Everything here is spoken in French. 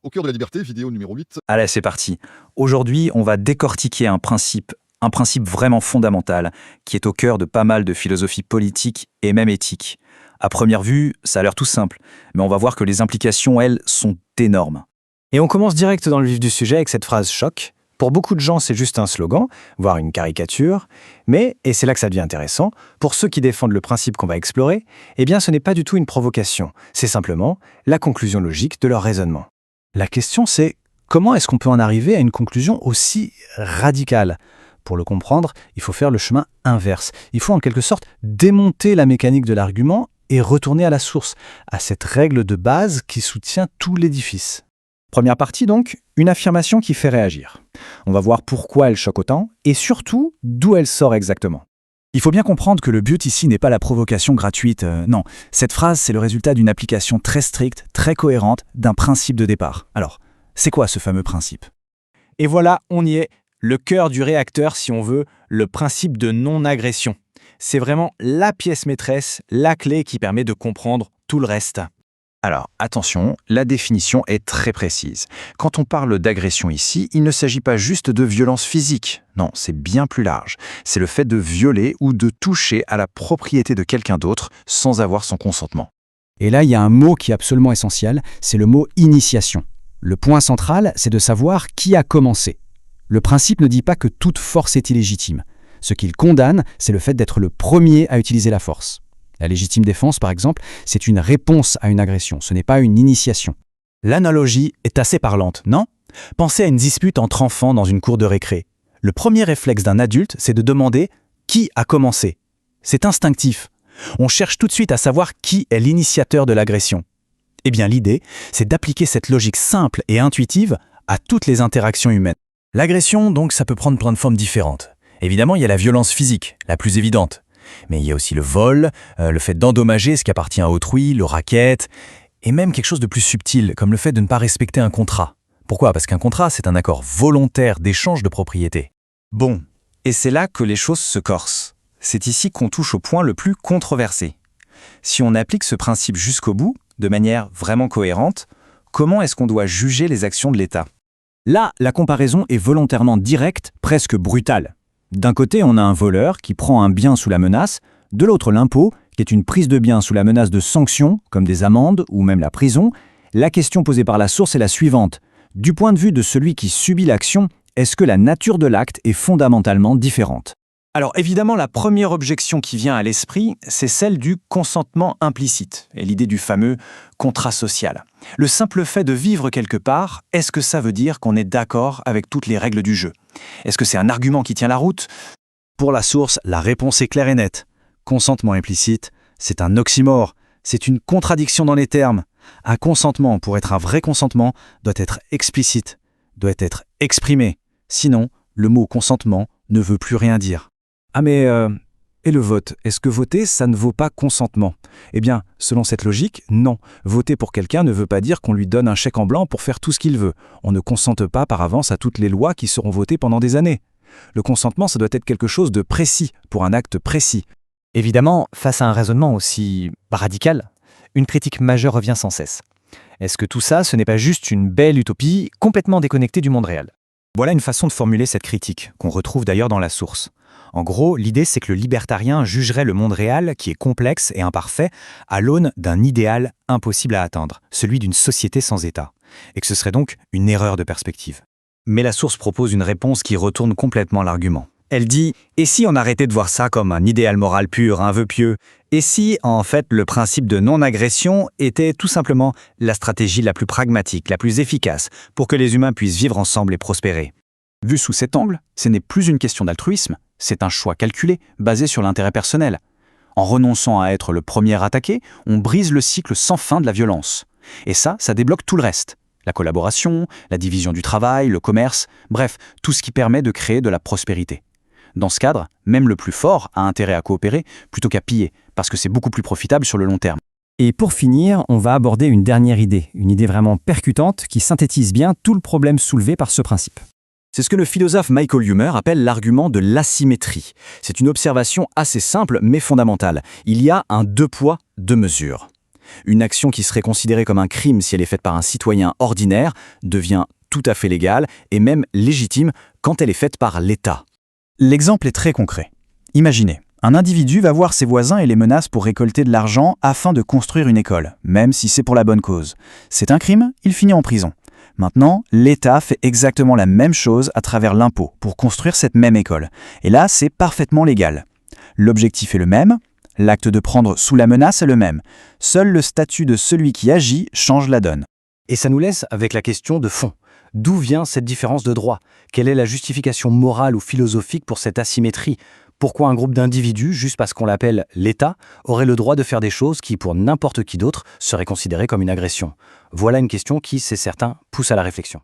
Au cœur de la liberté, vidéo numéro 8. Allez, c'est parti. Aujourd'hui, on va décortiquer un principe vraiment fondamental, qui est au cœur de pas mal de philosophies politiques et même éthiques. À première vue, ça a l'air tout simple, mais on va voir que les implications, elles, sont énormes. Et on commence direct dans le vif du sujet avec cette phrase choc. Pour beaucoup de gens, c'est juste un slogan, voire une caricature, mais, et c'est là que ça devient intéressant, pour ceux qui défendent le principe qu'on va explorer, eh bien ce n'est pas du tout une provocation, c'est simplement la conclusion logique de leur raisonnement. La question c'est, comment est-ce qu'on peut en arriver à une conclusion aussi radicale ? Pour le comprendre, il faut faire le chemin inverse. Il faut en quelque sorte démonter la mécanique de l'argument et retourner à la source, à cette règle de base qui soutient tout l'édifice. Première partie donc, une affirmation qui fait réagir. On va voir pourquoi elle choque autant et surtout d'où elle sort exactement. Il faut bien comprendre que le but ici n'est pas la provocation gratuite, non. Cette phrase, c'est le résultat d'une application très stricte, très cohérente d'un principe de départ. Alors, c'est quoi ce fameux principe ? Et voilà, on y est, le cœur du réacteur si on veut, le principe de non-agression. C'est vraiment la pièce maîtresse, la clé qui permet de comprendre tout le reste. Alors, attention, la définition est très précise. Quand on parle d'agression ici, il ne s'agit pas juste de violence physique. Non, c'est bien plus large. C'est le fait de violer ou de toucher à la propriété de quelqu'un d'autre sans avoir son consentement. Et là, il y a un mot qui est absolument essentiel, c'est le mot initiation. Le point central, c'est de savoir qui a commencé. Le principe ne dit pas que toute force est illégitime. Ce qu'il condamne, c'est le fait d'être le premier à utiliser la force. La légitime défense, par exemple, c'est une réponse à une agression, ce n'est pas une initiation. L'analogie est assez parlante, non ? Pensez à une dispute entre enfants dans une cour de récré. Le premier réflexe d'un adulte, c'est de demander qui a commencé. C'est instinctif. On cherche tout de suite à savoir qui est l'initiateur de l'agression. Eh bien, l'idée, c'est d'appliquer cette logique simple et intuitive à toutes les interactions humaines. L'agression, donc, ça peut prendre plein de formes différentes. Évidemment, il y a la violence physique, la plus évidente. Mais il y a aussi le vol, le fait d'endommager ce qui appartient à autrui, le racket, et même quelque chose de plus subtil, comme le fait de ne pas respecter un contrat. Pourquoi ? Parce qu'un contrat, c'est un accord volontaire d'échange de propriété. Bon, et c'est là que les choses se corsent. C'est ici qu'on touche au point le plus controversé. Si on applique ce principe jusqu'au bout, de manière vraiment cohérente, comment est-ce qu'on doit juger les actions de l'État ? Là, la comparaison est volontairement directe, presque brutale. D'un côté, on a un voleur qui prend un bien sous la menace, de l'autre l'impôt, qui est une prise de bien sous la menace de sanctions, comme des amendes ou même la prison. La question posée par la source est la suivante. Du point de vue de celui qui subit l'action, est-ce que la nature de l'acte est fondamentalement différente ? Alors évidemment, la première objection qui vient à l'esprit, c'est celle du consentement implicite, et l'idée du fameux contrat social. Le simple fait de vivre quelque part, est-ce que ça veut dire qu'on est d'accord avec toutes les règles du jeu ? Est-ce que c'est un argument qui tient la route ? Pour la source, la réponse est claire et nette. Consentement implicite, c'est un oxymore, c'est une contradiction dans les termes. Un consentement, pour être un vrai consentement, doit être explicite, doit être exprimé. Sinon, le mot consentement ne veut plus rien dire. Ah mais, et le vote ? Est-ce que voter, ça ne vaut pas consentement ? Eh bien, selon cette logique, non. Voter pour quelqu'un ne veut pas dire qu'on lui donne un chèque en blanc pour faire tout ce qu'il veut. On ne consente pas par avance à toutes les lois qui seront votées pendant des années. Le consentement, ça doit être quelque chose de précis, pour un acte précis. Évidemment, face à un raisonnement aussi radical, une critique majeure revient sans cesse. Est-ce que tout ça, ce n'est pas juste une belle utopie complètement déconnectée du monde réel ? Voilà une façon de formuler cette critique, qu'on retrouve d'ailleurs dans la source. En gros, l'idée c'est que le libertarien jugerait le monde réel, qui est complexe et imparfait, à l'aune d'un idéal impossible à atteindre, celui d'une société sans État, et que ce serait donc une erreur de perspective. Mais la source propose une réponse qui retourne complètement l'argument. Elle dit « Et si on arrêtait de voir ça comme un idéal moral pur, un vœu pieux ? Et si, en fait, le principe de non-agression était tout simplement la stratégie la plus pragmatique, la plus efficace, pour que les humains puissent vivre ensemble et prospérer ?» Vu sous cet angle, ce n'est plus une question d'altruisme, c'est un choix calculé, basé sur l'intérêt personnel. En renonçant à être le premier attaqué, on brise le cycle sans fin de la violence. Et ça débloque tout le reste. La collaboration, la division du travail, le commerce, bref, tout ce qui permet de créer de la prospérité. Dans ce cadre, même le plus fort a intérêt à coopérer plutôt qu'à piller, parce que c'est beaucoup plus profitable sur le long terme. Et pour finir, on va aborder une dernière idée, une idée vraiment percutante qui synthétise bien tout le problème soulevé par ce principe. C'est ce que le philosophe Michael Huemer appelle l'argument de l'asymétrie. C'est une observation assez simple mais fondamentale. Il y a un deux poids, deux mesures. Une action qui serait considérée comme un crime si elle est faite par un citoyen ordinaire devient tout à fait légale et même légitime quand elle est faite par l'État. L'exemple est très concret. Imaginez, un individu va voir ses voisins et les menace pour récolter de l'argent afin de construire une école, même si c'est pour la bonne cause. C'est un crime, il finit en prison. Maintenant, l'État fait exactement la même chose à travers l'impôt pour construire cette même école. Et là, c'est parfaitement légal. L'objectif est le même, l'acte de prendre sous la menace est le même. Seul le statut de celui qui agit change la donne. Et ça nous laisse avec la question de fond. D'où vient cette différence de droit? Quelle est la justification morale ou philosophique pour cette asymétrie? Pourquoi un groupe d'individus, juste parce qu'on l'appelle l'État, aurait le droit de faire des choses qui, pour n'importe qui d'autre, seraient considérées comme une agression? Voilà une question qui, c'est certain, pousse à la réflexion.